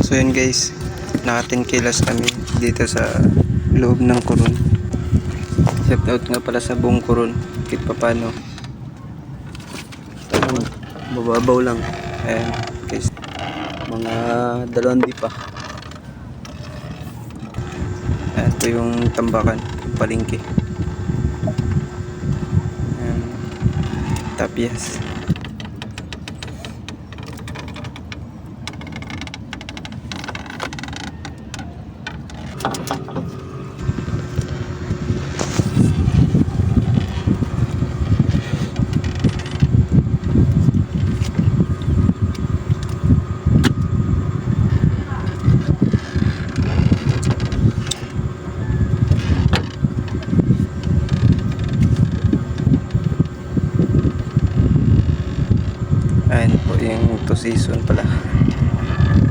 So yun guys, naka 10 kilos kami dito sa loob ng Coron. Shout out nga pala sa buong Coron, kahit pa paano. Bababaw lang. Ayan guys, mga 2 pa. Ayan po yung tambakan, yung palengke. Ayan, Tapias. Ayan po yung 2 season pala.